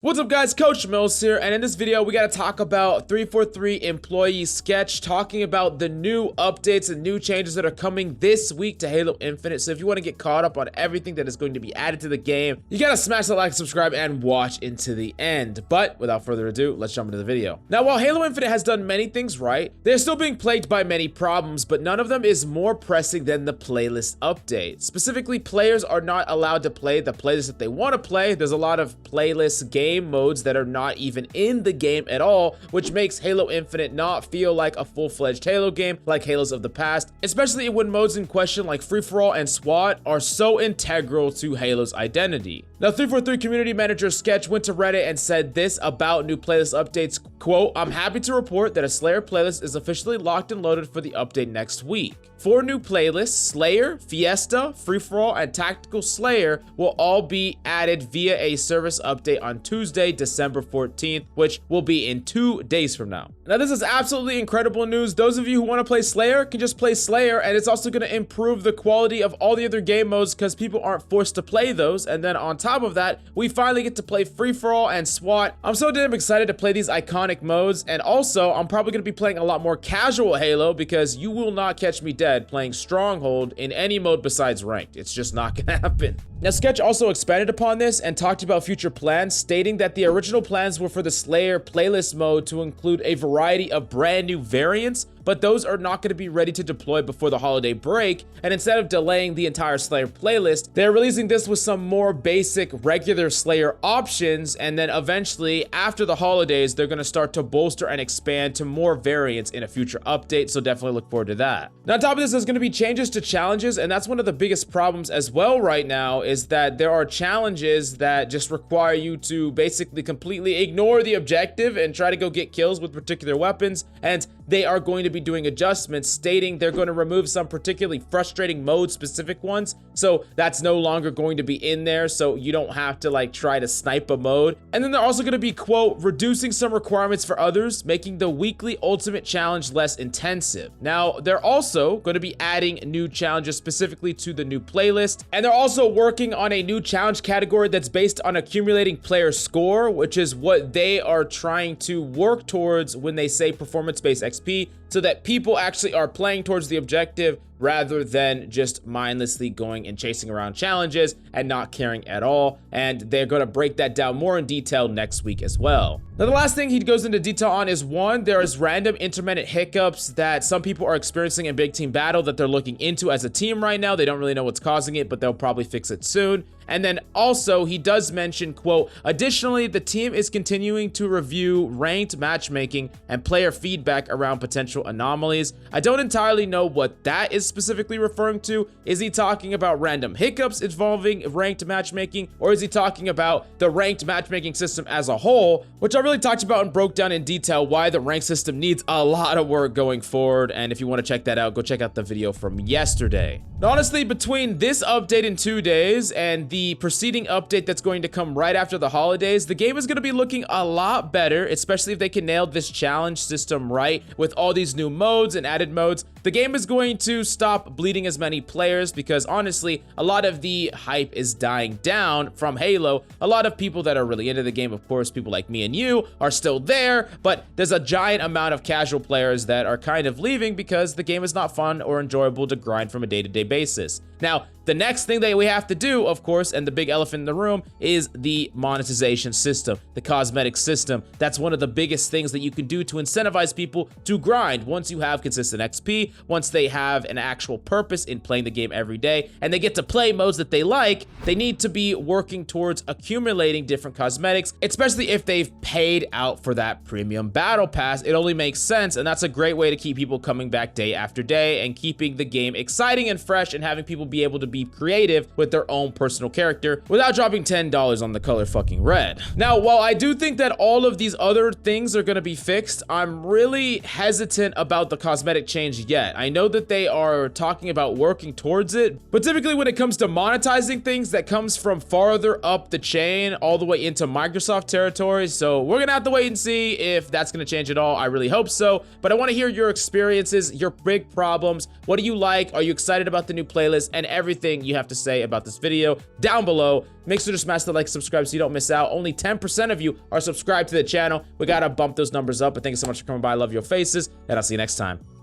What's up guys, Coach Mills here, and in this video we gotta talk about 343 employee sketch, talking about the new updates and new changes that are coming this week to Halo Infinite. So if you want to get caught up on everything that is going to be added to the game, you gotta smash that like, subscribe, and watch into the end. But without further ado, let's jump into the video. Now, while Halo Infinite has done many things right, they're still being plagued by many problems, but none of them is more pressing than the playlist update. Specifically, players are not allowed to play the playlist that they want to play. There's a lot of playlist game modes that are not even in the game at all, which makes Halo Infinite not feel like a full-fledged Halo game like Halos of the past, especially when modes in question like free-for-all and SWAT are so integral to Halo's identity. Now, 343 community manager Sketch went to Reddit and said this about new playlist updates, quote, "I'm happy to report that a Slayer playlist is officially locked and loaded for the update next week. 4 new playlists, Slayer, Fiesta, Free-for-all, and Tactical Slayer, will all be added via a service update on Tuesday, December 14th, which will be in 2 days from now." Now, this is absolutely incredible news. Those of you who want to play Slayer can just play Slayer, and it's also going to improve the quality of all the other game modes because people aren't forced to play those. And then on top of that, we finally get to play Free-for-all and SWAT. I'm so damn excited to play these iconic modes, and also I'm probably going to be playing a lot more casual Halo because you will not catch me dead playing Stronghold in any mode besides ranked. It's just not gonna happen. Now, Sketch also expanded upon this and talked about future plans, stating that the original plans were for the Slayer playlist mode to include a variety of brand new variants, but those are not going to be ready to deploy before the holiday break, and instead of delaying the entire Slayer playlist, they're releasing this with some more basic regular Slayer options, and then eventually, after the holidays, they're going to start to bolster and expand to more variants in a future update, so definitely look forward to that. Now, on top of this, there's going to be changes to challenges, and that's one of the biggest problems as well right now, is that there are challenges that just require you to basically completely ignore the objective and try to go get kills with particular weapons, and they are going to be doing adjustments, stating they're going to remove some particularly frustrating mode specific ones, so that's no longer going to be in there, so you don't have to like try to snipe a mode. And then they're also going to be, quote, reducing some requirements for others, making the weekly ultimate challenge less intensive. Now, they're also going to be adding new challenges specifically to the new playlist, and they're also working on a new challenge category that's based on accumulating player score, which is what they are trying to work towards when they say performance-based XP, so that people actually are playing towards the objective rather than just mindlessly going and chasing around challenges and not caring at all. And they're going to break that down more in detail next week as well. Now, the last thing he goes into detail on is, one, there is random intermittent hiccups that some people are experiencing in big team battle that they're looking into as a team right now. They don't really know what's causing it, but they'll probably fix it soon. And then also, he does mention, quote, additionally, the team is continuing to review ranked matchmaking and player feedback around potential anomalies. I don't entirely know what that is specifically referring to. Is he talking about random hiccups involving ranked matchmaking, or is he talking about the ranked matchmaking system as a whole, which I really talked about and broke down in detail why the rank system needs a lot of work going forward. And if you want to check that out, go check out the video from yesterday. Now, honestly, between this update in 2 days and the preceding update that's going to come right after the holidays, the game is going to be looking a lot better, especially if they can nail this challenge system right with all these new modes and added modes. The game is going to stop bleeding as many players because honestly, a lot of the hype is dying down from Halo. A lot of people that are really into the game, of course, people like me and you, are still there, but there's a giant amount of casual players that are kind of leaving because the game is not fun or enjoyable to grind from a day-to-day basis. Now, the next thing that we have to do, of course, and the big elephant in the room, is the monetization system, the cosmetic system. That's one of the biggest things that you can do to incentivize people to grind once you have consistent XP, once they have an actual purpose in playing the game every day, and they get to play modes that they like. They need to be working towards accumulating different cosmetics, especially if they've paid out for that premium battle pass. It only makes sense, and that's a great way to keep people coming back day after day and keeping the game exciting and fresh and having people be able to be creative with their own personal character without dropping $10 on the color fucking red. Now, while I do think that all of these other things are going to be fixed, I'm really hesitant about the cosmetic change yet. I know that they are talking about working towards it, but typically when it comes to monetizing things, that comes from farther up the chain all the way into Microsoft territory. So we're gonna have to wait and see if that's gonna change at all. I really hope so, but I want to hear your experiences, your big problems. What do you like? Are you excited about the new playlist? and everything you have to say about this video down below. Make sure to smash the like, subscribe so you don't miss out. Only 10% of you are subscribed to the channel. We gotta bump those numbers up. But thank you so much for coming by. I love your faces, and I'll see you next time.